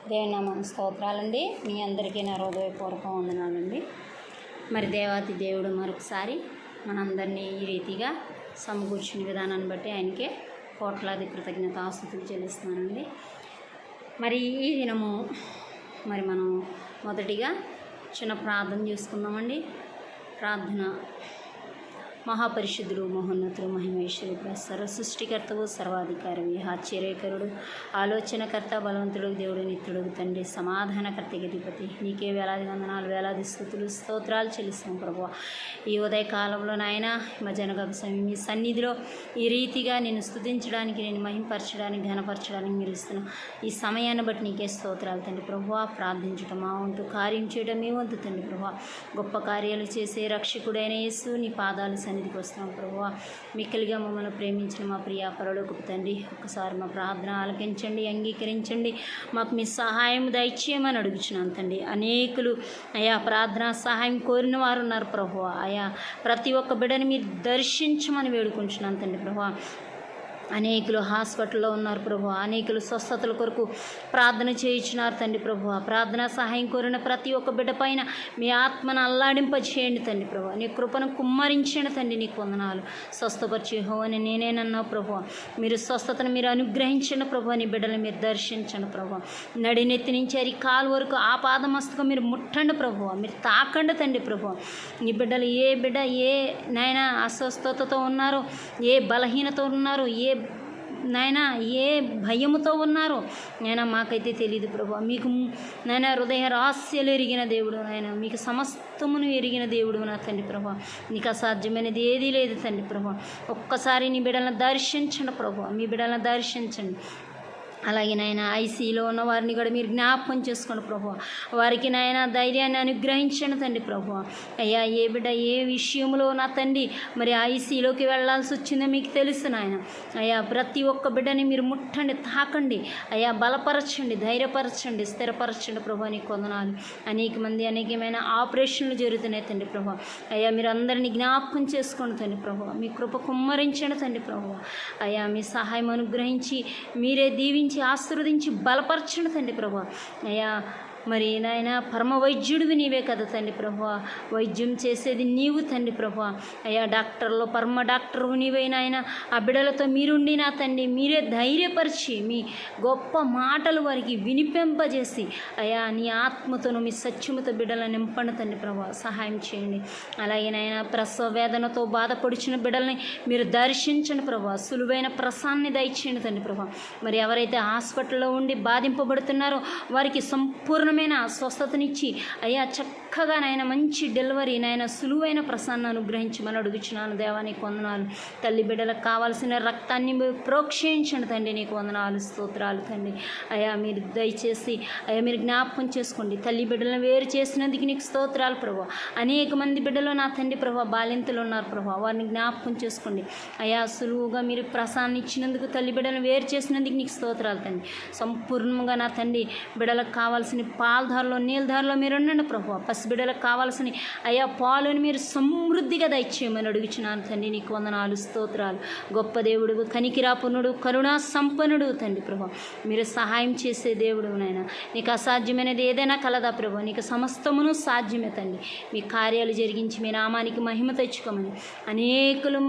దేవుని నామమునకు స్తోత్రాలండి. మీ అందరికీ నా హృదయపూర్వక వందనాలండి. మరి దేవాతి దేవుడు మరొకసారి మనందరినీ ఈ రీతిగా సమకూర్చిన విధానాన్ని బట్టి ఆయనకే కోట్లాది కృతజ్ఞతాస్తుతులు చెల్లిస్తున్నానండి. మరి ఈ దినము మనం మొదటిగా చిన్న ప్రార్థన చేసుకుందామండి. ప్రార్థన. మహాపరిశుద్ధుడు, మహోన్నతుడు, మహిమేశ్వరుడు, సర్వ సృష్టికర్తవు, సర్వాధికారి, ఆశ్చర్యకరుడు, ఆలోచనకర్త, బలవంతుడు, దేవుడు, నిత్యుడు, తండ్రి, సమాధానకర్త, గతిపతి, నీకే వేలాది వందనాలు, వేలాది స్తుతులు, స్తోత్రాలు చెల్లిస్తాం ప్రభువా. ఈ ఉదయ కాలంలో నాయన మధ్యాహ్నగపు సమయం మీ సన్నిధిలో ఈ రీతిగా నేను స్తుతించడానికి, నేను మహింపరచడానికి, ఘనపరచడానికి మీరు ఇస్తున్నాం. ఈ సమయాన్ని బట్టి నీకే స్తోత్రాలు తండ్రి ప్రభువా. ప్రార్థించటం మా వంతు, కార్యం చేయడం మీ వంతు తండ్రి ప్రభువా. గొప్ప కార్యాలు చేసే రక్షకుడైన యేసు నీ పాదాలు సన్నిధికి వస్తున్నాం ప్రభువా. మిక్కిలిగా మమ్మల్ని ప్రేమించిన మా ప్రియ పరలోకపు తండ్రి, ఒక్కసారి మా ప్రార్థన ఆలకించండి, అంగీకరించండి. మాకు మీ సహాయం దయచేయమని అడుగుచున్నాను తండ్రి. అనేకులు అయా ప్రార్థన సహాయం కోరిన వారు ఉన్నారు ప్రభువా. అయా ప్రతి ఒక్క బిడ్డని మీరు దర్శించమని వేడుకుంటున్నాను తండ్రి ప్రభువా. అనేకులు హాస్పిటల్లో ఉన్నారు ప్రభు, అనేకులు స్వస్థతల కొరకు ప్రార్థన చేయించున్నారు తండ్రి ప్రభు. ప్రార్థన సహాయం కోరిన ప్రతి ఒక్క బిడ్డ పైన మీ ఆత్మను అల్లాడింపచేయండి తండ్రి ప్రభు. నీ కృపను కుమ్మరించండి తండ్రి. నీకు వందనాలు. స్వస్థపరిచి హోవని నేనేనన్నా ప్రభు. మీరు స్వస్థతను మీరు అనుగ్రహించండి ప్రభు. నీ బిడ్డలు మీరు దర్శించండి ప్రభు. నడినెత్తి నుంచి అరికాలు వరకు ఆ పాదమస్తకం మీరు ముట్టండి ప్రభు. మీరు తాకండి తండ్రి ప్రభు. నీ బిడ్డలు ఏ బిడ్డ ఏ నాయన అస్వస్థతతో ఉన్నారో, ఏ బలహీనత ఉన్నారో, నాయనా ఏ భయముతో ఉన్నారో నాయన మాకైతే తెలియదు ప్రభు. మీకు నాయన హృదయ రహస్యాలు ఎరిగిన దేవుడు నాయన, మీకు సమస్తమును ఎరిగిన దేవుడు నా తండ్రి ప్రభు. నీకు అసాధ్యమైనది ఏదీ లేదు తండ్రి ప్రభు. ఒక్కసారి నీ బిడ్డలను దర్శించండి ప్రభు. మీ బిడ్డలను దర్శించండి. అలాగే నాయన ఐసీలో ఉన్న వారిని కూడా మీరు జ్ఞాపకం చేసుకోండి ప్రభు. వారికి నాయన ధైర్యాన్ని అనుగ్రహించండి తండ్రి ప్రభు. అయ్యా ఏ బిడ్డ ఏ విషయంలో నా తండ్రి మరి ఐసీలోకి వెళ్ళాల్సి వచ్చిందో మీకు తెలుసు నాయన. అయ్యా ప్రతి ఒక్క బిడ్డని మీరు ముట్టండి, తాకండి. అయ్యా బలపరచండి, ధైర్యపరచండి, స్థిరపరచండి ప్రభు. నీకు వందనాలు. అనేకమైన ఆపరేషన్లు జరుగుతున్నాయి తండ్రి ప్రభు. అయ్యా మీరు అందరినీ జ్ఞాపకం చేసుకోండి తండ్రి ప్రభు. మీ కృప కుమ్మరించండి తండ్రి ప్రభు. అయ్యా మీ సహాయం అనుగ్రహించి మీరే దీవించి ఆశీర్వదించి బలపరచండి తండ్రి ప్రభు. అయ్యా మరి నాయన పరమ వైద్యుడివి నీవే కదా తండ్రి ప్రభు. వైద్యం చేసేది నీవు తండ్రి ప్రభు. అయ్యా డాక్టర్లో పరమ డాక్టరు నీవే నాయన. ఆ బిడ్డలతో మీరుండి నా తండ్రి మీరే ధైర్యపరిచి మీ గొప్ప మాటలు వారికి వినిపింపజేసి అయ్యా నీ ఆత్మతోను మీ సత్యముతో బిడ్డలను నింపండి తండ్రి ప్రభు. సహాయం చేయండి. అలాగే నాయన ప్రసవ వేదనతో బాధపడుచిన బిడ్డల్ని మీరు దర్శించండి ప్రభు. సులువైన ప్రసాన్ని దయచేయండి తండ్రి ప్రభు. మరి ఎవరైతే హాస్పిటల్లో ఉండి బాధింపబడుతున్నారో వారికి సంపూర్ణ స్వస్థతనిచ్చి అయ్యా చక్కగా నాయన మంచి డెలివరీ నాయన సులువైన ప్రసాన్ని అనుగ్రహించమని అడుగుచున్నాను దేవా. నీకు వందనాలు. తల్లి బిడ్డలకు కావాల్సిన రక్తాన్ని ప్రోక్షయించండి తండ్రి. నీకు వందనాలు, స్తోత్రాలు తండ్రి. అయ్యా మీరు దయచేసి అయ్యా మీరు జ్ఞాపకం చేసుకోండి. తల్లి బిడ్డలను వేరు చేసినందుకు నీకు స్తోత్రాలు ప్రభు. అనేక మంది బిడ్డలు నా తండ్రి ప్రభు బాలింతలు ఉన్నారు ప్రభు. వారిని జ్ఞాపకం చేసుకోండి. అయ్యా సులువుగా మీరు ప్రసాన్ని ఇచ్చినందుకు తల్లి బిడ్డలను వేరు చేసినందుకు నీకు స్తోత్రాలు తండ్రి. సంపూర్ణంగా నా తండ్రి బిడ్డలకు కావాల్సిన పాలధారలో నీళ్ళధారలో మీరు ఉండండి ప్రభు. పసిబిడ్డలకు కావాల్సిన అయ్యా పాలుని మీరు సమృద్ధిగా దయచేయమని అడుగుచున్నాను తండ్రి. నీకు వందనాలు, స్తోత్రాలు. గొప్ప దేవుడు, కనికిరాపూర్ణుడు, కరుణా సంపన్నుడు తండ్రి ప్రభు. మీరు సహాయం చేసే దేవుడు నాయన. నీకు అసాధ్యమైనది ఏదైనా కలదా ప్రభు. నీకు సమస్తమును సాధ్యమే తండ్రి. మీ కార్యాలు జరిగించి మీ నామానికి మహిమ తెచ్చుకోమని అనేకులు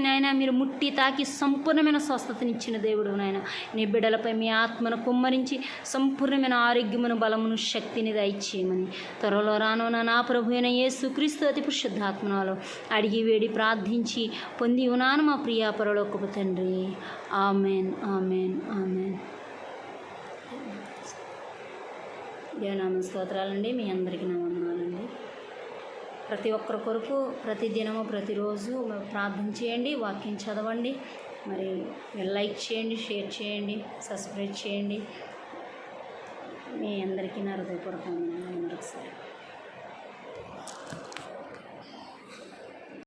నాయన మీరు ముట్టి తాకి సంపూర్ణమైన స్వస్థతనిచ్చిన దేవుడు నాయన. నీ బిడ్డలపై మీ ఆత్మను కుమ్మరించి సంపూర్ణమైన ఆరోగ్యమును, బలమును, శక్తిని దయచేయమని త్వరలో రానున్న నా ప్రభు అయిన యేసుక్రీస్తు అతి పరిశుద్ధాత్మనాలో అడిగి వేడి ప్రార్థించి పొంది ఉన్నాను మా ప్రియ పరలోకపు తండ్రి. ఆమెన్, ఆమెన్, ఆమెన్. దేవనామ స్తోత్రాలండి. మీ అందరికీ నా వందనాలండి. ప్రతి ఒక్కరి కొరకు ప్రతి దినము ప్రతిరోజు ప్రార్థన చేయండి, వాక్యం చదవండి. మరి లైక్ చేయండి, షేర్ చేయండి, సబ్స్క్రైబ్ చేయండి. మీ అందరికీ నా హృదయపూర్వక వందనాలు మరొకసారి.